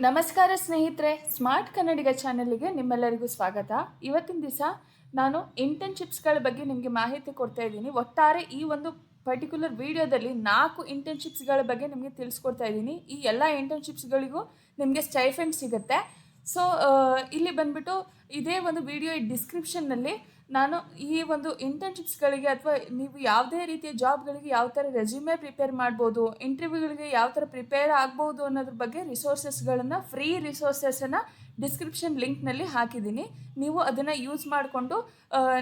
ನಮಸ್ಕಾರ ಸ್ನೇಹಿತರೆ, ಸ್ಮಾರ್ಟ್ ಕನ್ನಡಿಗ ಚಾನೆಲ್ಗೆ ನಿಮ್ಮೆಲ್ಲರಿಗೂ ಸ್ವಾಗತ. ಇವತ್ತಿನ ದಿವಸ ನಾನು ಇಂಟರ್ನ್ಶಿಪ್ಸ್ಗಳ ಬಗ್ಗೆ ನಿಮಗೆ ಮಾಹಿತಿ ಕೊಡ್ತಾ ಇದ್ದೀನಿ. ಒಟ್ಟಾರೆ ಈ ಒಂದು ಪರ್ಟಿಕ್ಯುಲರ್ ವಿಡಿಯೋದಲ್ಲಿ 4 ಇಂಟರ್ನ್ಶಿಪ್ಸ್ಗಳ ಬಗ್ಗೆ ನಿಮಗೆ ತಿಳಿಸ್ಕೊಡ್ತಾ ಇದ್ದೀನಿ. ಈ ಎಲ್ಲ ಇಂಟರ್ನ್ಶಿಪ್ಸ್ಗಳಿಗೂ ನಿಮಗೆ ಸ್ಟೈಫಂಡ್ ಸಿಗುತ್ತೆ. ಸೊ ಇಲ್ಲಿ ಬಂದ್ಬಿಟ್ಟು ಇದೇ ಒಂದು ವಿಡಿಯೋ ಡಿಸ್ಕ್ರಿಪ್ಷನ್ನಲ್ಲಿ ನಾನು ಈ ಒಂದು ಇಂಟರ್ನ್ಶಿಪ್ಸ್ಗಳಿಗೆ ಅಥವಾ ನೀವು ಯಾವುದೇ ರೀತಿಯ ಜಾಬ್ಗಳಿಗೆ ಯಾವ ಥರ ರೆಸ್ಯೂಮೆ ಪ್ರಿಪೇರ್ ಮಾಡ್ಬೋದು, ಇಂಟರ್ವ್ಯೂಗಳಿಗೆ ಯಾವ ಥರ ಪ್ರಿಪೇರ್ ಆಗ್ಬೋದು ಅನ್ನೋದ್ರ ಬಗ್ಗೆ ರಿಸೋರ್ಸಸ್ಗಳನ್ನು, ಫ್ರೀ ರಿಸೋರ್ಸಸನ್ನು ಡಿಸ್ಕ್ರಿಪ್ಷನ್ ಲಿಂಕ್ನಲ್ಲಿ ಹಾಕಿದ್ದೀನಿ. ನೀವು ಅದನ್ನು ಯೂಸ್ ಮಾಡಿಕೊಂಡು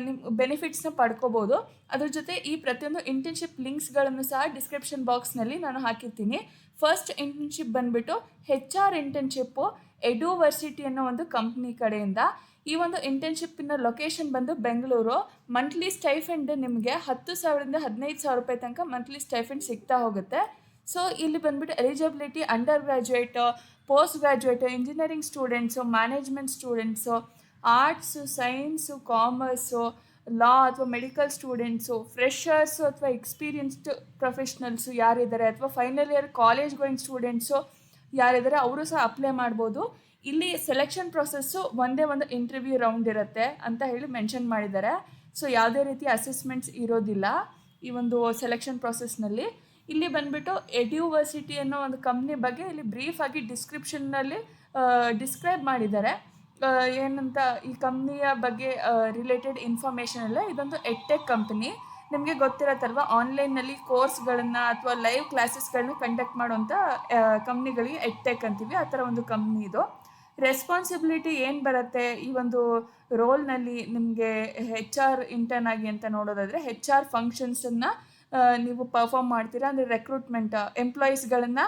ನಿಮ್ಮ ಬೆನಿಫಿಟ್ಸ್ನ ಪಡ್ಕೋಬೋದು. ಅದ್ರ ಜೊತೆ ಈ ಪ್ರತಿಯೊಂದು ಇಂಟರ್ನ್ಶಿಪ್ ಲಿಂಕ್ಸ್ಗಳನ್ನು ಸಹ ಡಿಸ್ಕ್ರಿಪ್ಷನ್ ಬಾಕ್ಸ್ನಲ್ಲಿ ನಾನು ಹಾಕಿರ್ತೀನಿ. ಫಸ್ಟ್ ಇಂಟರ್ನ್ಶಿಪ್ ಬಂದುಬಿಟ್ಟು HR ಇಂಟರ್ನ್ಶಿಪ್ಪು ಎಡ್ಯುವರ್ಸಿಟಿ ಅನ್ನೋ ಒಂದು ಕಂಪ್ನಿ ಕಡೆಯಿಂದ. ಈ ಒಂದು ಇಂಟರ್ನ್ಶಿಪ್ಪಿನ ಲೊಕೇಶನ್ ಬಂದು ಬೆಂಗಳೂರು. ಮಂತ್ಲಿ ಸ್ಟೈಫಂಡ್ ನಿಮಗೆ 10,000ರಿಂದ 15,000 ರೂಪಾಯಿ ತನಕ ಮಂತ್ಲಿ ಸ್ಟೈಫಂಡ್ ಸಿಗ್ತಾ ಹೋಗುತ್ತೆ. ಸೊ ಇಲ್ಲಿ ಬಂದುಬಿಟ್ಟು eligibility under graduate, post graduate, engineering students, management students, arts, science, commerce, law ಅಥವಾ ಮೆಡಿಕಲ್ ಸ್ಟೂಡೆಂಟ್ಸು, ಫ್ರೆಷರ್ಸು ಅಥವಾ ಎಕ್ಸ್ಪೀರಿಯನ್ಸ್ಡ್ ಪ್ರೊಫೆಷ್ನಲ್ಸು ಯಾರಿದ್ದಾರೆ, ಅಥವಾ final year college going students ಯಾರಿದ್ದಾರೆ ಅವರು ಸಹ ಅಪ್ಲೈ ಮಾಡ್ಬೋದು. ಇಲ್ಲಿ ಸೆಲೆಕ್ಷನ್ ಪ್ರೊಸೆಸ್ಸು ಒಂದೇ ಒಂದು ಇಂಟರ್ವ್ಯೂ ರೌಂಡ್ ಇರುತ್ತೆ ಅಂತ ಹೇಳಿ ಮೆನ್ಷನ್ ಮಾಡಿದ್ದಾರೆ. ಸೊ ಯಾವುದೇ ರೀತಿ ಅಸೆಸ್ಮೆಂಟ್ಸ್ ಇರೋದಿಲ್ಲ ಈ ಒಂದು ಸೆಲೆಕ್ಷನ್ ಪ್ರೊಸೆಸ್ನಲ್ಲಿ. ಇಲ್ಲಿ ಬಂದುಬಿಟ್ಟು ಎಡ್ಯುವರ್ಸಿಟಿ ಅನ್ನೋ ಒಂದು ಕಂಪ್ನಿ ಬಗ್ಗೆ ಇಲ್ಲಿ ಬ್ರೀಫಾಗಿ ಡಿಸ್ಕ್ರಿಪ್ಷನ್ನಲ್ಲಿ ಡಿಸ್ಕ್ರೈಬ್ ಮಾಡಿದ್ದಾರೆ. ಏನಂತ ಈ ಕಂಪ್ನಿಯ ಬಗ್ಗೆ ರಿಲೇಟೆಡ್ ಇನ್ಫಾರ್ಮೇಷನ್ ಎಲ್ಲ. ಇದೊಂದು ಎಡ್ಟೆಕ್ ಕಂಪ್ನಿ. ನಿಮಗೆ ಗೊತ್ತಿರತ್ತಲ್ವ, ಆನ್ಲೈನ್ನಲ್ಲಿ ಕೋರ್ಸ್ಗಳನ್ನು ಅಥವಾ ಲೈವ್ ಕ್ಲಾಸಸ್ಗಳನ್ನ ಕಂಡಕ್ಟ್ ಮಾಡುವಂಥ ಕಂಪ್ನಿಗಳಿಗೆ ಎಡ್ಟೆಕ್ ಅಂತೀವಿ. ಆ ಥರ ಒಂದು ಕಂಪ್ನಿ ಇದು. ರೆಸ್ಪಾನ್ಸಿಬಿಲಿಟಿ ಏನು ಬರುತ್ತೆ ಈ ಒಂದು ರೋಲ್ನಲ್ಲಿ ನಿಮಗೆ HR ಇಂಟರ್ನ್ ಆಗಿ ಅಂತ ನೋಡೋದಾದರೆ, HR ಫಂಕ್ಷನ್ಸನ್ನು ನೀವು ಪರ್ಫಾರ್ಮ್ ಮಾಡ್ತೀರಾ. ಅಂದರೆ ರೆಕ್ರೂಟ್ಮೆಂಟ್, ಎಂಪ್ಲಾಯೀಸ್ಗಳನ್ನು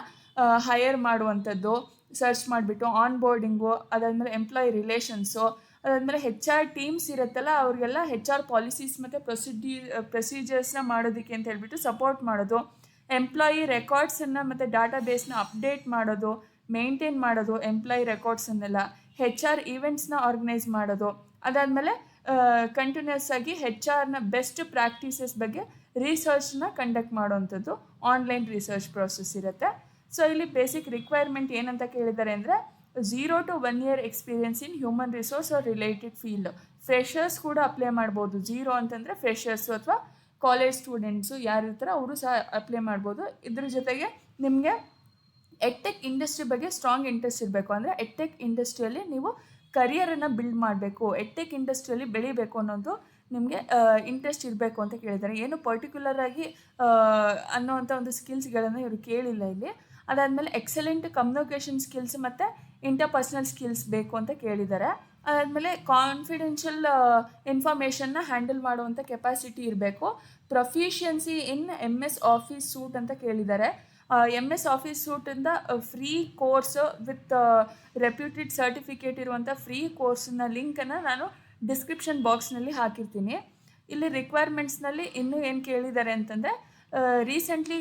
ಹೈಯರ್ ಮಾಡುವಂಥದ್ದು, ಸರ್ಚ್ ಮಾಡಿಬಿಟ್ಟು ಆನ್ ಬೋರ್ಡಿಂಗು, ಅದಾದಮೇಲೆ ಎಂಪ್ಲಾಯಿ ರಿಲೇಷನ್ಸು, ಅದಾದಮೇಲೆ HR ಟೀಮ್ಸ್ ಇರುತ್ತಲ್ಲ ಅವ್ರಿಗೆಲ್ಲ HR ಪಾಲಿಸೀಸ್ ಮತ್ತು ಪ್ರೊಸೀಜರ್ಸ್ನ ಮಾಡೋದಕ್ಕೆ ಅಂತ ಹೇಳ್ಬಿಟ್ಟು ಸಪೋರ್ಟ್ ಮಾಡೋದು, ಎಂಪ್ಲಾಯಿ ರೆಕಾರ್ಡ್ಸನ್ನು ಮತ್ತು ಡಾಟಾ ಬೇಸ್ನ ಅಪ್ಡೇಟ್ ಮಾಡೋದು, ಮೇಂಟೈನ್ ಮಾಡೋದು ಎಂಪ್ಲಾಯಿ ರೆಕಾರ್ಡ್ಸನ್ನೆಲ್ಲ, HR ಈವೆಂಟ್ಸ್ನ ಆರ್ಗನೈಸ್ ಮಾಡೋದು, ಅದಾದಮೇಲೆ ಕಂಟಿನ್ಯೂಸ್ ಆಗಿ HR ಬೆಸ್ಟ್ ಪ್ರಾಕ್ಟೀಸಸ್ ಬಗ್ಗೆ ರಿಸರ್ಚ್ನ ಕಂಡಕ್ಟ್ ಮಾಡೋವಂಥದ್ದು ಆನ್ಲೈನ್ ರಿಸರ್ಚ್ ಪ್ರೋಸೆಸ್ ಇರುತ್ತೆ. ಸೊ ಇಲ್ಲಿ ಬೇಸಿಕ್ ರಿಕ್ವೈರ್ಮೆಂಟ್ ಏನಂತ ಕೇಳಿದ್ದಾರೆ ಅಂದರೆ 0 to 1 year experience in human resource are related field. Freshers ಕೂಡ ಅಪ್ಲೈ ಮಾಡ್ಬೋದು. 0 ಅಂತಂದರೆ ಫ್ರೆಷರ್ಸು ಅಥವಾ ಕಾಲೇಜ್ ಸ್ಟೂಡೆಂಟ್ಸು ಯಾರಿರ್ತಾರೆ ಅವರು ಸಹ ಅಪ್ಲೈ ಮಾಡ್ಬೋದು. ಇದ್ರ ಜೊತೆಗೆ ನಿಮಗೆ ಎಡ್ಟೆಕ್ ಇಂಡಸ್ಟ್ರಿ ಬಗ್ಗೆ ಸ್ಟ್ರಾಂಗ್ ಇಂಟ್ರೆಸ್ಟ್ ಇರಬೇಕು. ಅಂದರೆ ಎಡ್ಟೆಕ್ ಇಂಡಸ್ಟ್ರಿಯಲ್ಲಿ ನೀವು ಕರಿಯರನ್ನು ಬಿಲ್ಡ್ ಮಾಡಬೇಕು, ಎಡ್ಟೆಕ್ ಇಂಡಸ್ಟ್ರಿಯಲ್ಲಿ ಬೆಳಿಬೇಕು ಅನ್ನೋದು ನಿಮಗೆ ಇಂಟ್ರೆಸ್ಟ್ ಇರಬೇಕು ಅಂತ ಕೇಳಿದ್ದಾರೆ. ಏನು ಪರ್ಟಿಕ್ಯುಲರ್ ಆಗಿ ಅನ್ನೋವಂಥ ಒಂದು ಸ್ಕಿಲ್ಸ್ಗಳನ್ನು ಇವರು ಕೇಳಿಲ್ಲ ಇಲ್ಲಿ. ಅದಾದಮೇಲೆ ಎಕ್ಸಲೆಂಟ್ ಕಮ್ಯುನಿಕೇಷನ್ ಸ್ಕಿಲ್ಸ್ ಮತ್ತು ಇಂಟರ್ಪರ್ಸ್ನಲ್ ಸ್ಕಿಲ್ಸ್ ಬೇಕು ಅಂತ ಕೇಳಿದ್ದಾರೆ. ಅದಾದಮೇಲೆ ಕಾನ್ಫಿಡೆನ್ಷಿಯಲ್ ಇನ್ಫಾರ್ಮೇಷನ್ನ ಹ್ಯಾಂಡಲ್ ಮಾಡುವಂಥ ಕೆಪಾಸಿಟಿ ಇರಬೇಕು. Proficiency in MS office suite ಅಂತ ಕೇಳಿದ್ದಾರೆ. MS ಆಫೀಸ್ ಸೂಟಿಂದ free course with reputed certificate ಇರುವಂಥ ಫ್ರೀ ಕೋರ್ಸ್ನ ಲಿಂಕನ್ನು ನಾನು ಡಿಸ್ಕ್ರಿಪ್ಷನ್ ಬಾಕ್ಸ್ನಲ್ಲಿ ಹಾಕಿರ್ತೀನಿ. ಇಲ್ಲಿ ರಿಕ್ವೈರ್ಮೆಂಟ್ಸ್ನಲ್ಲಿ ಇನ್ನೂ ಏನು ಕೇಳಿದ್ದಾರೆ ಅಂತಂದರೆ, ರೀಸೆಂಟ್ಲಿ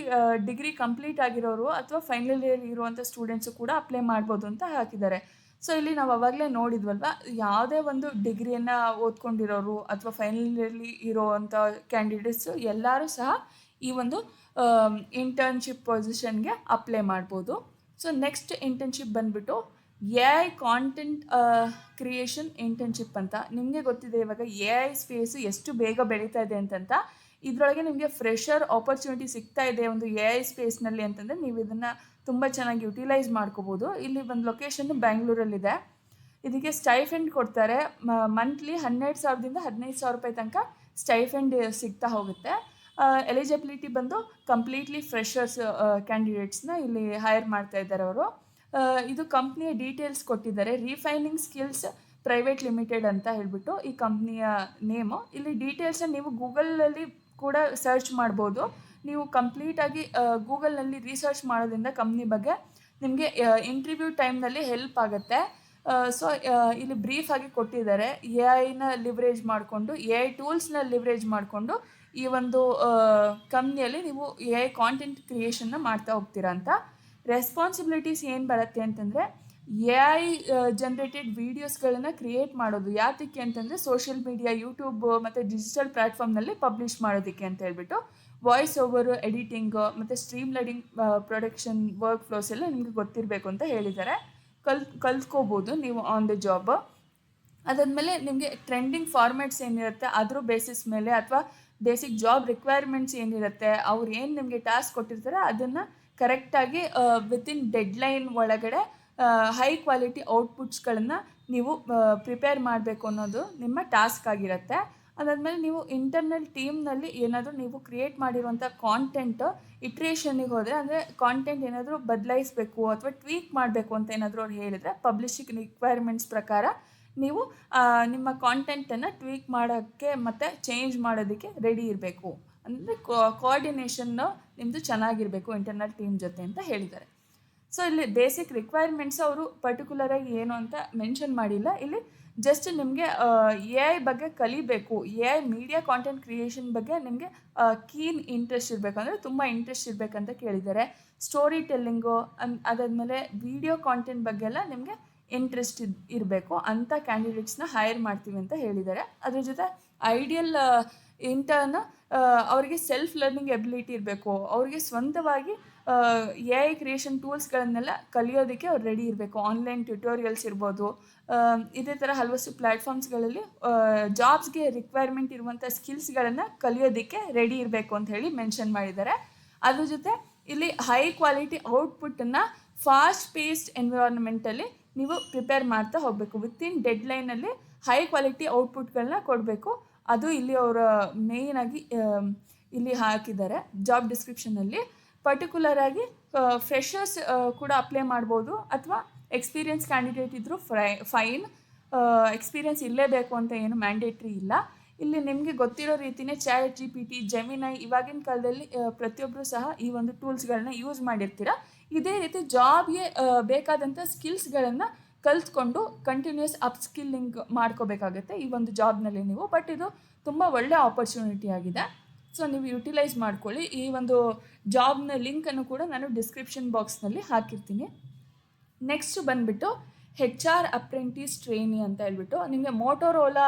ಡಿಗ್ರಿ ಕಂಪ್ಲೀಟ್ ಆಗಿರೋರು ಅಥವಾ ಫೈನಲ್ ಇಯರ್ ಇರುವಂಥ ಸ್ಟೂಡೆಂಟ್ಸು ಕೂಡ ಅಪ್ಲೈ ಮಾಡ್ಬೋದು ಅಂತ ಹಾಕಿದ್ದಾರೆ. ಸೊ ಇಲ್ಲಿ ನಾವು ಅವಾಗಲೇ ನೋಡಿದ್ವಲ್ವ, ಯಾವುದೇ ಒಂದು ಡಿಗ್ರಿಯನ್ನು ಓದ್ಕೊಂಡಿರೋರು ಅಥವಾ ಫೈನಲ್ ಇಯರ್ಲಿ ಇರೋವಂಥ ಕ್ಯಾಂಡಿಡೇಟ್ಸು ಎಲ್ಲರೂ ಸಹ ಈ ಒಂದು ಇಂಟರ್ನ್ಶಿಪ್ ಪೊಸಿಷನ್ಗೆ ಅಪ್ಲೈ ಮಾಡ್ಬೋದು. ಸೊ ನೆಕ್ಸ್ಟ್ ಇಂಟರ್ನ್ಶಿಪ್ ಬಂದುಬಿಟ್ಟು AI ಕಾಂಟೆಂಟ್ ಕ್ರಿಯೇಷನ್ ಇಂಟರ್ನ್ಶಿಪ್ ಅಂತ. ನಿಮಗೆ ಗೊತ್ತಿದೆ ಇವಾಗ AI ಸ್ಪೇಸು ಎಷ್ಟು ಬೇಗ ಬೆಳೀತಾ ಇದೆ ಅಂತಂತ. ಇದರೊಳಗೆ ನಿಮಗೆ ಫ್ರೆಷರ್ ಆಪರ್ಚುನಿಟಿ ಸಿಗ್ತಾ ಇದೆ ಒಂದು AI ಸ್ಪೇಸ್ನಲ್ಲಿ ಅಂತಂದರೆ ನೀವು ಇದನ್ನು ತುಂಬ ಚೆನ್ನಾಗಿ ಯುಟಿಲೈಸ್ ಮಾಡ್ಕೋಬೋದು. ಇಲ್ಲಿ ಒಂದು ಲೊಕೇಶನ್ನು ಬ್ಯಾಂಗ್ಳೂರಲ್ಲಿದೆ. ಇದಕ್ಕೆ ಸ್ಟೈಫಂಡ್ ಕೊಡ್ತಾರೆ. ಮಂತ್ಲಿ 12,000ದಿಂದ 15,000 ರೂಪಾಯಿ ತನಕ ಸ್ಟೈಫಂಡ್ ಸಿಗ್ತಾ ಹೋಗುತ್ತೆ. ಎಲಿಜಿಬಿಲಿಟಿ ಬಂದು ಕಂಪ್ಲೀಟ್ಲಿ ಫ್ರೆಷರ್ಸ್ ಕ್ಯಾಂಡಿಡೇಟ್ಸ್ನ ಇಲ್ಲಿ ಹೈರ್ ಮಾಡ್ತಾ ಇದ್ದಾರೆ ಅವರು. ಇದು ಕಂಪ್ನಿಯ ಡೀಟೇಲ್ಸ್ ಕೊಟ್ಟಿದ್ದಾರೆ. ರಿಫೈನಿಂಗ್ ಸ್ಕಿಲ್ಸ್ ಪ್ರೈವೇಟ್ ಲಿಮಿಟೆಡ್ ಅಂತ ಹೇಳಿಬಿಟ್ಟು ಈ ಕಂಪ್ನಿಯ ನೇಮು. ಇಲ್ಲಿ ಡೀಟೇಲ್ಸನ್ನ ನೀವು ಗೂಗಲಲ್ಲಿ ಕೂಡ ಸರ್ಚ್ ಮಾಡ್ಬೋದು. ನೀವು ಕಂಪ್ಲೀಟಾಗಿ ಗೂಗಲ್ನಲ್ಲಿ ರಿಸರ್ಚ್ ಮಾಡೋದ್ರಿಂದ ಕಂಪ್ನಿ ಬಗ್ಗೆ ನಿಮಗೆ ಇಂಟರ್ವ್ಯೂ ಟೈಮ್ನಲ್ಲಿ ಹೆಲ್ಪ್ ಆಗುತ್ತೆ. ಸೊ ಇಲ್ಲಿ ಬ್ರೀಫಾಗಿ ಕೊಟ್ಟಿದ್ದಾರೆ. AI ಲಿವ್ರೇಜ್ ಮಾಡಿಕೊಂಡು, AI ಟೂಲ್ಸ್ನ ಲಿವ್ರೇಜ್ ಮಾಡಿಕೊಂಡು ಈ ಒಂದು ಕಂಪ್ನಿಯಲ್ಲಿ ನೀವು AI ಕಾಂಟೆಂಟ್ ಕ್ರಿಯೇಷನ್ನ ಮಾಡ್ತಾ ಹೋಗ್ತೀರಾ ಅಂತ. ರೆಸ್ಪಾನ್ಸಿಬಿಲಿಟೀಸ್ ಏನು ಬರುತ್ತೆ ಅಂತಂದರೆ, AI ಜನ್ರೇಟೆಡ್ ವೀಡಿಯೋಸ್ಗಳನ್ನು ಕ್ರಿಯೇಟ್ ಮಾಡೋದು. ಯಾತಕ್ಕೆ ಅಂತಂದರೆ ಸೋಷಿಯಲ್ ಮೀಡಿಯಾ, ಯೂಟ್ಯೂಬ್ ಮತ್ತು ಡಿಜಿಟಲ್ ಪ್ಲ್ಯಾಟ್ಫಾರ್ಮ್ನಲ್ಲಿ ಪಬ್ಲಿಷ್ ಮಾಡೋದಕ್ಕೆ ಅಂತ ಹೇಳ್ಬಿಟ್ಟು. ವಾಯ್ಸ್ ಓವರು, ಎಡಿಟಿಂಗು ಮತ್ತು ಸ್ಟ್ರೀಮ್ ಲೈಡಿಂಗ್ ಪ್ರೊಡಕ್ಷನ್ ವರ್ಕ್ ಫ್ಲೋಸ್ ಎಲ್ಲ ನಿಮಗೆ ಗೊತ್ತಿರಬೇಕು ಅಂತ ಹೇಳಿದ್ದಾರೆ. ಕಲ್ತ್ಕೋಬೋದು ನೀವು ಆನ್ ದ ಜಾಬ್. ಅದಾದಮೇಲೆ ನಿಮಗೆ ಟ್ರೆಂಡಿಂಗ್ ಫಾರ್ಮ್ಯಾಟ್ಸ್ ಏನಿರುತ್ತೆ ಅದ್ರ ಬೇಸಿಸ್ ಮೇಲೆ ಅಥವಾ ಬೇಸಿಕ್ ಜಾಬ್ ರಿಕ್ವೈರ್ಮೆಂಟ್ಸ್ ಏನಿರುತ್ತೆ ಅವ್ರು ಏನು ನಿಮಗೆ ಟಾಸ್ಕ್ ಕೊಟ್ಟಿರ್ತಾರೆ ಅದನ್ನು ಕರೆಕ್ಟಾಗಿ ವಿತಿನ್ ಡೆಡ್ಲೈನ್ ಒಳಗಡೆ ಹೈ ಕ್ವಾಲಿಟಿ ಔಟ್ಪುಟ್ಸ್ಗಳನ್ನು ನೀವು ಪ್ರಿಪೇರ್ ಮಾಡಬೇಕು ಅನ್ನೋದು ನಿಮ್ಮ ಟಾಸ್ಕ್ ಆಗಿರುತ್ತೆ. ಅದಾದಮೇಲೆ ನೀವು ಇಂಟರ್ನಲ್ ಟೀಮ್ನಲ್ಲಿ ಏನಾದರೂ ನೀವು ಕ್ರಿಯೇಟ್ ಮಾಡಿರುವಂಥ ಕಾಂಟೆಂಟು ಇಟ್ರೇಷನ್ನಿಗೆ ಹೋದರೆ, ಅಂದರೆ ಕಾಂಟೆಂಟ್ ಏನಾದರೂ ಬದಲಾಯಿಸಬೇಕು ಅಥವಾ ಟ್ವೀಕ್ ಮಾಡಬೇಕು ಅಂತ ಏನಾದರೂ ಅವ್ರು ಹೇಳಿದರೆ ಪಬ್ಲಿಷಿಂಗ್ ರಿಕ್ವೈರ್ಮೆಂಟ್ಸ್ ಪ್ರಕಾರ ನೀವು ನಿಮ್ಮ ಕಾಂಟೆಂಟನ್ನು ಟ್ವೀಕ್ ಮಾಡೋಕ್ಕೆ ಮತ್ತು ಚೇಂಜ್ ಮಾಡೋದಕ್ಕೆ ರೆಡಿ ಇರಬೇಕು. ಅಂದರೆ ಕೋಆರ್ಡಿನೇಷನ್ನು ನಿಮ್ಮದು ಚೆನ್ನಾಗಿರಬೇಕು ಇಂಟರ್ನಲ್ ಟೀಮ್ ಜೊತೆ ಅಂತ ಹೇಳಿದ್ದಾರೆ. ಸೊ ಇಲ್ಲಿ ಬೇಸಿಕ್ ರಿಕ್ವೈರ್ಮೆಂಟ್ಸ್ ಅವರು ಪರ್ಟಿಕ್ಯುಲರಾಗಿ ಏನು ಅಂತ ಮೆನ್ಷನ್ ಮಾಡಿಲ್ಲ. ಇಲ್ಲಿ ಜಸ್ಟ್ ನಿಮಗೆ AI ಬಗ್ಗೆ ಕಲಿಬೇಕು, AI ಮೀಡಿಯಾ ಕಾಂಟೆಂಟ್ ಕ್ರಿಯೇಷನ್ ಬಗ್ಗೆ ನಿಮಗೆ ಕೀನ್ ಇಂಟ್ರೆಸ್ಟ್ ಇರಬೇಕು, ಅಂದರೆ ತುಂಬ ಇಂಟ್ರೆಸ್ಟ್ ಇರಬೇಕಂತ ಕೇಳಿದ್ದಾರೆ. ಸ್ಟೋರಿ ಟೆಲ್ಲಿಂಗು ಅದಾದಮೇಲೆ ವಿಡಿಯೋ ಕಾಂಟೆಂಟ್ ಬಗ್ಗೆ ಎಲ್ಲ ನಿಮಗೆ ಇಂಟ್ರೆಸ್ಟ್ ಇರಬೇಕು ಅಂಥ ಕ್ಯಾಂಡಿಡೇಟ್ಸ್ನ ಹೈರ್ ಮಾಡ್ತೀವಿ ಅಂತ ಹೇಳಿದ್ದಾರೆ. ಅದ್ರ ಜೊತೆ ಐಡಿಯಲ್ ಇಂಟರ್ನ್ ಅವರಿಗೆ ಸೆಲ್ಫ್ ಲರ್ನಿಂಗ್ ಎಬಿಲಿಟಿ ಇರಬೇಕು, ಅವರಿಗೆ ಸ್ವಂತವಾಗಿ AI ಕ್ರಿಯೇಷನ್ ಟೂಲ್ಸ್ಗಳನ್ನೆಲ್ಲ ಕಲಿಯೋದಕ್ಕೆ ಅವ್ರು ರೆಡಿ ಇರಬೇಕು. ಆನ್ಲೈನ್ ಟ್ಯುಟೋರಿಯಲ್ಸ್ ಇರ್ಬೋದು, ಇದೇ ಥರ ಹಲವಷ್ಟು ಪ್ಲ್ಯಾಟ್ಫಾರ್ಮ್ಸ್ಗಳಲ್ಲಿ ಜಾಬ್ಸ್ಗೆ ರಿಕ್ವೈರ್ಮೆಂಟ್ ಇರುವಂಥ ಸ್ಕಿಲ್ಸ್ಗಳನ್ನು ಕಲಿಯೋದಕ್ಕೆ ರೆಡಿ ಇರಬೇಕು ಅಂತ ಹೇಳಿ ಮೆನ್ಷನ್ ಮಾಡಿದ್ದಾರೆ. ಅದ್ರ ಜೊತೆ ಇಲ್ಲಿ ಹೈ ಕ್ವಾಲಿಟಿ ಔಟ್ಪುಟ್ಟನ್ನು ಫಾಸ್ಟ್ ಪೇಸ್ಡ್ ಎನ್ವಿರಾನ್ಮೆಂಟಲ್ಲಿ ನೀವು ಪ್ರಿಪೇರ್ ಮಾಡ್ತಾ ಹೋಗಬೇಕು. ವಿತಿನ್ ಡೆಡ್ಲೈನಲ್ಲಿ ಹೈ ಕ್ವಾಲಿಟಿ ಔಟ್ಪುಟ್ಗಳನ್ನ ಕೊಡಬೇಕು. ಅದು ಇಲ್ಲಿ ಅವರ ಮೇಯ್ನಾಗಿ ಇಲ್ಲಿ ಹಾಕಿದ್ದಾರೆ ಜಾಬ್ ಡಿಸ್ಕ್ರಿಪ್ಷನಲ್ಲಿ. ಪರ್ಟಿಕ್ಯುಲರಾಗಿ ಫ್ರೆಷರ್ಸ್ ಕೂಡ ಅಪ್ಲೈ ಮಾಡ್ಬೋದು ಅಥವಾ ಎಕ್ಸ್ಪೀರಿಯನ್ಸ್ ಕ್ಯಾಂಡಿಡೇಟ್ ಇದ್ದರೂ ಫೈನ್. ಎಕ್ಸ್ಪೀರಿಯನ್ಸ್ ಇರಲೇಬೇಕು ಅಂತ ಏನು ಮ್ಯಾಂಡೇಟ್ರಿ ಇಲ್ಲ. ಇಲ್ಲಿ ನಿಮಗೆ ಗೊತ್ತಿರೋ ರೀತಿಯೇ ChatGPT, ಜೆಮಿನೈ ಇವಾಗಿನ ಕಾಲದಲ್ಲಿ ಪ್ರತಿಯೊಬ್ಬರು ಸಹ ಈ ಒಂದು ಟೂಲ್ಸ್ಗಳನ್ನ ಯೂಸ್ ಮಾಡಿರ್ತೀರ. ಇದೇ ರೀತಿ ಜಾಬ್ಗೆ ಬೇಕಾದಂಥ ಸ್ಕಿಲ್ಸ್ಗಳನ್ನು ಕಲ್ತ್ಕೊಂಡು ಕಂಟಿನ್ಯೂಸ್ ಅಪ್ಸ್ಕಿಲ್ಲಿಂಗ್ ಮಾಡ್ಕೋಬೇಕಾಗುತ್ತೆ ಈ ಒಂದು ಜಾಬ್ನಲ್ಲಿ ನೀವು. ಬಟ್ ಇದು ತುಂಬ ಒಳ್ಳೆ ಆಪರ್ಚುನಿಟಿ ಆಗಿದೆ. ಸೊ ನೀವು ಯುಟಿಲೈಸ್ ಮಾಡ್ಕೊಳ್ಳಿ. ಈ ಒಂದು ಜಾಬ್ನ ಲಿಂಕನ್ನು ಕೂಡ ನಾನು ಡಿಸ್ಕ್ರಿಪ್ಷನ್ ಬಾಕ್ಸ್ನಲ್ಲಿ ಹಾಕಿರ್ತೀನಿ. ನೆಕ್ಸ್ಟ್ ಬಂದುಬಿಟ್ಟು HR ಅಪ್ರೆಂಟಿಸ್ ಟ್ರೈನಿ ಅಂತ ಹೇಳ್ಬಿಟ್ಟು, ನಿಮಗೆ ಮೋಟೋರೋಲಾ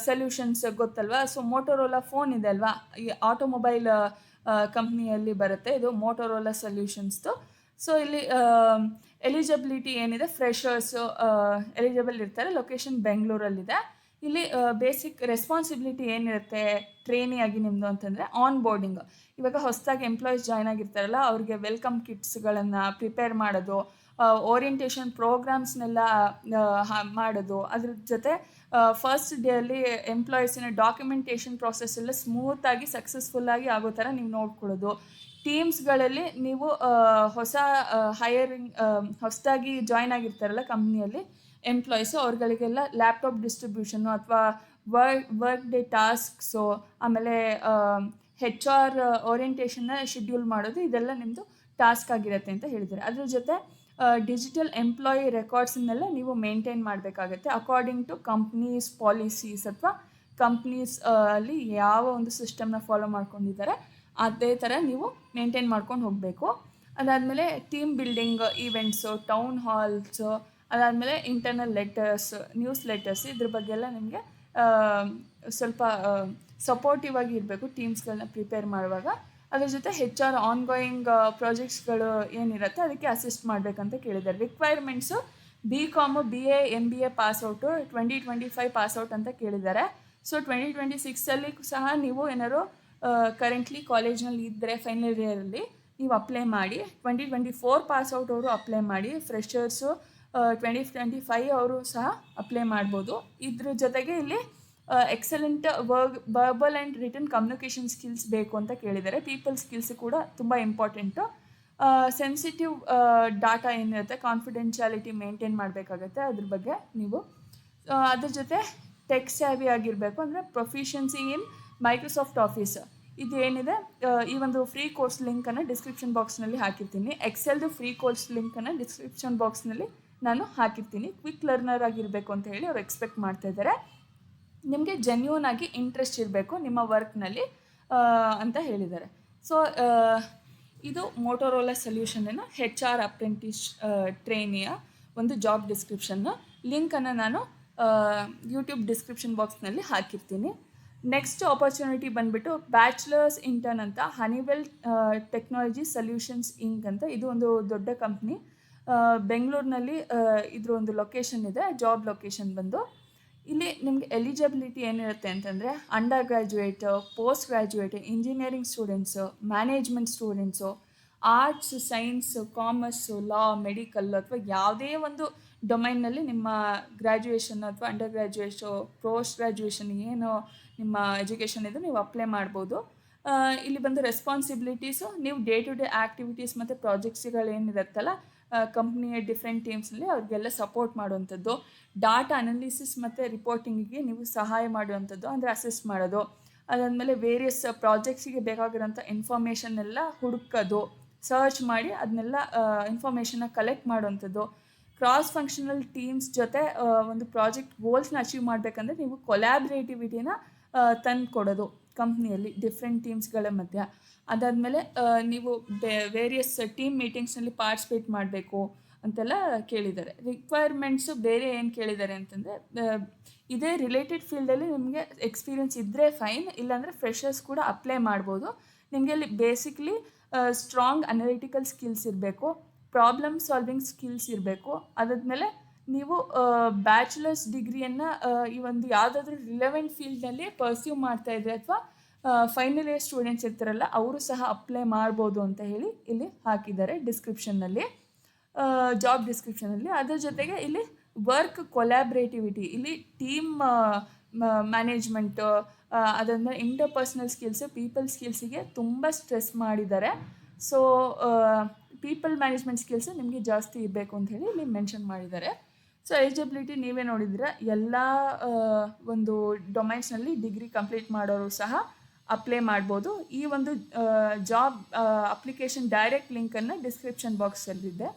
ಸೊಲ್ಯೂಷನ್ಸ್ ಗೊತ್ತಲ್ವಾ? ಸೊ ಮೋಟೋರೋಲಾ ಫೋನ್ ಇದೆ ಅಲ್ವಾ, ಈ ಆಟೋಮೊಬೈಲ್ ಕಂಪ್ನಿಯಲ್ಲಿ ಬರುತ್ತೆ ಇದು ಮೋಟೋರೋಲಾ ಸೊಲ್ಯೂಷನ್ಸ್ದು. ಸೊ ಇಲ್ಲಿ ಎಲಿಜಿಬಿಲಿಟಿ ಏನಿದೆ, ಫ್ರೆಷರ್ಸು ಎಲಿಜಿಬಲ್ ಇರ್ತಾರೆ. ಲೊಕೇಶನ್ ಬೆಂಗಳೂರಲ್ಲಿದೆ. ಇಲ್ಲಿ ಬೇಸಿಕ್ ರೆಸ್ಪಾನ್ಸಿಬಿಲಿಟಿ ಏನಿರುತ್ತೆ ಟ್ರೈನಿಯಾಗಿ ನಿಮ್ಮದು ಅಂತಂದರೆ ಆನ್ ಬೋರ್ಡಿಂಗ್. ಇವಾಗ ಹೊಸದಾಗಿ ಎಂಪ್ಲಾಯೀಸ್ ಜಾಯ್ನ್ ಆಗಿರ್ತಾರಲ್ಲ ಅವ್ರಿಗೆ ವೆಲ್ಕಮ್ ಕಿಟ್ಸ್ಗಳನ್ನು ಪ್ರಿಪೇರ್ ಮಾಡೋದು, ಓರಿಯಂಟೇಷನ್ ಪ್ರೋಗ್ರಾಮ್ಸ್ನೆಲ್ಲ ಮಾಡೋದು. ಅದ್ರ ಜೊತೆ ಫಸ್ಟ್ ಡೇಯಲ್ಲಿ ಎಂಪ್ಲಾಯೀಸಿನ ಡಾಕ್ಯುಮೆಂಟೇಷನ್ ಪ್ರಾಸೆಸ್ ಎಲ್ಲ ಸ್ಮೂತಾಗಿ ಸಕ್ಸಸ್ಫುಲ್ಲಾಗಿ ಆಗೋ ಥರ ನೀವು ನೋಡ್ಕೊಳ್ಳೋದು. ಟೀಮ್ಸ್ಗಳಲ್ಲಿ ನೀವು ಹೊಸ ಹೈಯರಿಂಗ್ ಹೊಸದಾಗಿ ಜಾಯ್ನ್ ಆಗಿರ್ತಾರಲ್ಲ ಕಂಪ್ನಿಯಲ್ಲಿ ಎಂಪ್ಲಾಯೀಸು, ಅವ್ರುಗಳಿಗೆಲ್ಲ ಲ್ಯಾಪ್ಟಾಪ್ ಡಿಸ್ಟ್ರಿಬ್ಯೂಷನ್ನು ಅಥವಾ ವರ್ಕ್ ಡೇ ಟಾಸ್ಕ್ಸು, ಆಮೇಲೆ HR ಓರಿಯಂಟೇಷನ್ನ ಶೆಡ್ಯೂಲ್ ಮಾಡೋದು, ಇದೆಲ್ಲ ನಿಮ್ಮದು ಟಾಸ್ಕ್ ಆಗಿರುತ್ತೆ ಅಂತ ಹೇಳಿದ್ದಾರೆ. ಅದ್ರ ಜೊತೆ ಡಿಜಿಟಲ್ ಎಂಪ್ಲಾಯಿ ರೆಕಾರ್ಡ್ಸನ್ನೆಲ್ಲ ನೀವು ಮೇಂಟೈನ್ ಮಾಡಬೇಕಾಗತ್ತೆ ಅಕಾರ್ಡಿಂಗ್ ಟು ಕಂಪ್ನೀಸ್ ಪಾಲಿಸೀಸ್ ಅಥವಾ ಕಂಪ್ನೀಸ್ ಅಲ್ಲಿ ಯಾವ ಒಂದು ಸಿಸ್ಟಮ್ನ ಫಾಲೋ ಮಾಡ್ಕೊಂಡಿದ್ದಾರೆ ಅದೇ ಥರ ನೀವು ಮೇಂಟೈನ್ ಮಾಡ್ಕೊಂಡು ಹೋಗಬೇಕು. ಅದಾದಮೇಲೆ team building events, town halls, ಅದಾದಮೇಲೆ ಇಂಟರ್ನಲ್ ಲೆಟರ್ಸ್, ನ್ಯೂಸ್ ಲೆಟರ್ಸ್, ಇದ್ರ ಬಗ್ಗೆ ಎಲ್ಲ ನಿಮಗೆ ಸ್ವಲ್ಪ ಸಪೋರ್ಟಿವ್ ಆಗಿ ಇರಬೇಕು ಟೀಮ್ಸ್ಗಳನ್ನ ಪ್ರಿಪೇರ್ ಮಾಡುವಾಗ. ಅದ್ರ ಜೊತೆ HR ಆನ್ಗೋಯಿಂಗ್ ಪ್ರಾಜೆಕ್ಟ್ಸ್ಗಳು ಏನಿರುತ್ತೆ ಅದಕ್ಕೆ ಅಸಿಸ್ಟ್ ಮಾಡಬೇಕಂತ ಕೇಳಿದ್ದಾರೆ. Requirements BCom, BA, MBA ಪಾಸ್ಔಟು 2025 pass out ಅಂತ ಕೇಳಿದ್ದಾರೆ. ಸೊ 2026ಅಲ್ಲಿ ಸಹ ನೀವು ಏನಾದ್ರು ಕರೆಂಟ್ಲಿ ಕಾಲೇಜ್ನಲ್ಲಿ ಇದ್ದರೆ ಫೈನಲ್ ಇಯರಲ್ಲಿ ನೀವು ಅಪ್ಲೈ ಮಾಡಿ. 2024 ಪಾಸ್ಔಟ್ ಅವರು ಅಪ್ಲೈ ಮಾಡಿ. ಫ್ರೆಷರ್ಸು 2025 ಅವರು ಸಹ ಅಪ್ಲೈ ಮಾಡ್ಬೋದು. ಇದ್ರ ಜೊತೆಗೆ ಇಲ್ಲಿ excellent verbal and written communication skills ಬೇಕು ಅಂತ ಕೇಳಿದ್ದಾರೆ. ಪೀಪಲ್ ಸ್ಕಿಲ್ಸ್ ಕೂಡ ತುಂಬ ಇಂಪಾರ್ಟೆಂಟು. ಸೆನ್ಸಿಟಿವ್ ಡಾಟಾ ಏನಿರುತ್ತೆ ಕಾನ್ಫಿಡೆನ್ಷಿಯಾಲಿಟಿ ಮೇಂಟೈನ್ ಮಾಡಬೇಕಾಗತ್ತೆ, ಅದ್ರ ಬಗ್ಗೆ ನೀವು. ಅದ್ರ ಜೊತೆ ಟೆಕ್ ಸ್ಯಾವಿ ಆಗಿರಬೇಕು, ಅಂದರೆ ಪ್ರೊಫಿಷಿಯನ್ಸಿ ಇನ್ ಮೈಕ್ರೋಸಾಫ್ಟ್ ಆಫೀಸ್. ಇದು ಏನಿದೆ ಈ ಒಂದು ಫ್ರೀ ಕೋರ್ಸ್ ಲಿಂಕನ್ನು ಡಿಸ್ಕ್ರಿಪ್ಷನ್ ಬಾಕ್ಸ್ನಲ್ಲಿ ಹಾಕಿರ್ತೀನಿ. ಎಕ್ಸೆಲ್ದು ಫ್ರೀ ಕೋರ್ಸ್ ಲಿಂಕನ್ನು ಡಿಸ್ಕ್ರಿಪ್ಷನ್ ಬಾಕ್ಸ್ನಲ್ಲಿ ನಾನು ಹಾಕಿರ್ತೀನಿ. ಕ್ವಿಕ್ ಲರ್ನರ್ ಆಗಿರಬೇಕು ಅಂತ ಹೇಳಿ ಅವ್ರು ಎಕ್ಸ್ಪೆಕ್ಟ್ ಮಾಡ್ತಾ ಇದ್ದಾರೆ. ನಿಮಗೆ ಜೆನ್ಯೂನ್ ಆಗಿ ಇಂಟ್ರೆಸ್ಟ್ ಇರಬೇಕು ನಿಮ್ಮ ವರ್ಕ್ನಲ್ಲಿ ಅಂತ ಹೇಳಿದ್ದಾರೆ. ಸೊ ಇದು ಮೋಟೋರೋಲಾ ಸೊಲ್ಯೂಷನ್ನ HR ಅಪ್ರೆಂಟಿಸ್ ಟ್ರೈನಿಯ ಒಂದು ಜಾಬ್ ಡಿಸ್ಕ್ರಿಪ್ಷನ್ನು. ಲಿಂಕನ್ನು ನಾನು ಯೂಟ್ಯೂಬ್ ಡಿಸ್ಕ್ರಿಪ್ಷನ್ ಬಾಕ್ಸ್ನಲ್ಲಿ ಹಾಕಿರ್ತೀನಿ. ನೆಕ್ಸ್ಟ್ ಆಪರ್ಚುನಿಟಿ ಬಂದುಬಿಟ್ಟು ಬ್ಯಾಚುಲರ್ಸ್ ಇಂಟರ್ನ್ ಅಂತ ಹನಿವೆಲ್ ಟೆಕ್ನಾಲಜಿ ಸೊಲ್ಯೂಷನ್ಸ್ ಇಂಕ್ ಅಂತ. ಇದು ಒಂದು ದೊಡ್ಡ ಕಂಪ್ನಿ. ಬೆಂಗಳೂರಿನಲ್ಲಿ ಇದ್ರ ಒಂದು ಲೊಕೇಶನ್ ಇದೆ, ಜಾಬ್ ಲೊಕೇಶನ್ ಬಂದು. ಇಲ್ಲಿ ನಿಮಗೆ ಎಲಿಜಿಬಿಲಿಟಿ ಏನಿರುತ್ತೆ ಅಂತಂದರೆ under graduate, post graduate, engineering students, management students, arts, science, commerce, law, medical ಅಥವಾ ಯಾವುದೇ ಒಂದು ಡೊಮೈನ್ನಲ್ಲಿ ನಿಮ್ಮ ಗ್ರ್ಯಾಜುಯೇಷನ್ ಅಥವಾ ಅಂಡರ್ ಗ್ರ್ಯಾಜುಯೇಷು, ಪೋಸ್ಟ್ ಗ್ರ್ಯಾಜುಯೇಷನ್ ಏನು ನಿಮ್ಮ ಎಜುಕೇಷನ್ ಇದೆ ನೀವು ಅಪ್ಲೈ ಮಾಡ್ಬೋದು. ಇಲ್ಲಿ ಬಂದು ರೆಸ್ಪಾನ್ಸಿಬಿಲಿಟೀಸು, ನೀವು ಡೇ ಟು ಡೇ ಆ್ಯಕ್ಟಿವಿಟೀಸ್ ಮತ್ತು ಪ್ರಾಜೆಕ್ಟ್ಸ್ಗಳೇನಿರುತ್ತಲ್ಲ ಕಂಪ್ನಿಯ ಡಿಫ್ರೆಂಟ್ ಟೀಮ್ಸ್ನಲ್ಲಿ ಅವ್ರಿಗೆಲ್ಲ ಸಪೋರ್ಟ್ ಮಾಡುವಂಥದ್ದು, ಡಾಟಾ ಅನಾಲಿಸಿಸ್ ಮತ್ತು ರಿಪೋರ್ಟಿಂಗಿಗೆ ನೀವು ಸಹಾಯ ಮಾಡುವಂಥದ್ದು, ಅಂದರೆ ಅಸಿಸ್ಟ್ ಮಾಡೋದು. ಅದಾದಮೇಲೆ ವೇರಿಯಸ್ ಪ್ರಾಜೆಕ್ಟ್ಸಿಗೆ ಬೇಕಾಗಿರೋಂಥ ಇನ್ಫಾರ್ಮೇಷನ್ ಎಲ್ಲ ಹುಡುಕೋದು, ಸರ್ಚ್ ಮಾಡಿ ಅದನ್ನೆಲ್ಲ ಇನ್ಫಾರ್ಮೇಷನ್ನ ಕಲೆಕ್ಟ್ ಮಾಡುವಂಥದ್ದು. ಕ್ರಾಸ್ ಫಂಕ್ಷನಲ್ ಟೀಮ್ಸ್ ಜೊತೆ ಒಂದು ಪ್ರಾಜೆಕ್ಟ್ ಗೋಲ್ಸ್ನ ಅಚೀವ್ ಮಾಡಬೇಕಂದ್ರೆ ನೀವು ಕೊಲ್ಯಾಬ್ರೇಟಿವಿಟಿನ ತಂದು ಕೊಡೋದು ಕಂಪ್ನಿಯಲ್ಲಿ ಡಿಫ್ರೆಂಟ್ ಟೀಮ್ಸ್ಗಳ ಮಧ್ಯ. ಅದಾದಮೇಲೆ ನೀವು ವೇರಿಯಸ್ ಟೀಮ್ ಮೀಟಿಂಗ್ಸ್ನಲ್ಲಿ ಪಾರ್ಟಿಸಿಪೇಟ್ ಮಾಡಬೇಕು ಅಂತೆಲ್ಲ ಕೇಳಿದ್ದಾರೆ. ರಿಕ್ವೈರ್ಮೆಂಟ್ಸು ಬೇರೆ ಏನು ಕೇಳಿದ್ದಾರೆ ಅಂತಂದರೆ, ಇದೇ ರಿಲೇಟೆಡ್ ಫೀಲ್ಡಲ್ಲಿ ನಿಮಗೆ ಎಕ್ಸ್ಪೀರಿಯನ್ಸ್ ಇದ್ದರೆ ಫೈನ್, ಇಲ್ಲಾಂದರೆ ಫ್ರೆಷರ್ಸ್ ಕೂಡ ಅಪ್ಲೈ ಮಾಡ್ಬೋದು. ನಿಮಗೆ ಅಲ್ಲಿ ಬೇಸಿಕ್ಲಿ ಸ್ಟ್ರಾಂಗ್ ಅನಲಿಟಿಕಲ್ ಸ್ಕಿಲ್ಸ್ ಇರಬೇಕು, ಪ್ರಾಬ್ಲಮ್ ಸಾಲ್ವಿಂಗ್ ಸ್ಕಿಲ್ಸ್ ಇರಬೇಕು. ಅದಾದಮೇಲೆ ನೀವು ಬ್ಯಾಚುಲರ್ಸ್ ಡಿಗ್ರಿಯನ್ನು ಈ ಒಂದು ಯಾವುದಾದ್ರೂ ರಿಲೆವೆಂಟ್ ಫೀಲ್ಡ್ನಲ್ಲಿ ಪರ್ಸ್ಯೂ ಮಾಡ್ತಾಯಿದ್ರೆ ಅಥವಾ ಫೈನಲ್ ಇಯರ್ ಸ್ಟೂಡೆಂಟ್ಸ್ ಇರ್ತಾರಲ್ಲ ಅವರು ಸಹ ಅಪ್ಲೈ ಮಾಡ್ಬೋದು ಅಂತ ಹೇಳಿ ಇಲ್ಲಿ ಹಾಕಿದ್ದಾರೆ ಡಿಸ್ಕ್ರಿಪ್ಷನ್ನಲ್ಲಿ, ಜಾಬ್ ಡಿಸ್ಕ್ರಿಪ್ಷನಲ್ಲಿ. ಅದ್ರ ಜೊತೆಗೆ ಇಲ್ಲಿ ವರ್ಕ್ ಕೊಲ್ಯಾಬ್ರೇಟಿವಿಟಿ, ಇಲ್ಲಿ ಟೀಮ್ ಮ್ಯಾನೇಜ್ಮೆಂಟು, ಅದಾದ್ಮೇಲೆ ಇಂಟರ್ಪರ್ಸ್ನಲ್ ಸ್ಕಿಲ್ಸು, ಪೀಪಲ್ ಸ್ಕಿಲ್ಸಿಗೆ ತುಂಬ ಸ್ಟ್ರೆಸ್ ಮಾಡಿದ್ದಾರೆ. ಸೊ ಪೀಪಲ್ ಮ್ಯಾನೇಜ್ಮೆಂಟ್ ಸ್ಕಿಲ್ಸು ನಿಮಗೆ ಜಾಸ್ತಿ ಇರಬೇಕು ಅಂತ ಹೇಳಿ ಇಲ್ಲಿ ಮೆನ್ಷನ್ ಮಾಡಿದ್ದಾರೆ. ಸೊ ಎಲಿಜಿಬಿಲಿಟಿ ನೀವೇ ನೋಡಿದರೆ ಎಲ್ಲ ಒಂದು ಡೊಮೈನ್ಸ್ನಲ್ಲಿ ಡಿಗ್ರಿ ಕಂಪ್ಲೀಟ್ ಮಾಡೋರು ಸಹ ಅಪ್ಲೈ ಮಾಡ್ಬೋದು. ಈ ಒಂದು ಜಾಬ್ ಅಪ್ಲಿಕೇಶನ್ ಡೈರೆಕ್ಟ್ ಲಿಂಕನ್ನು ಡಿಸ್ಕ್ರಿಪ್ಷನ್ ಬಾಕ್ಸಲ್ಲಿದೆ.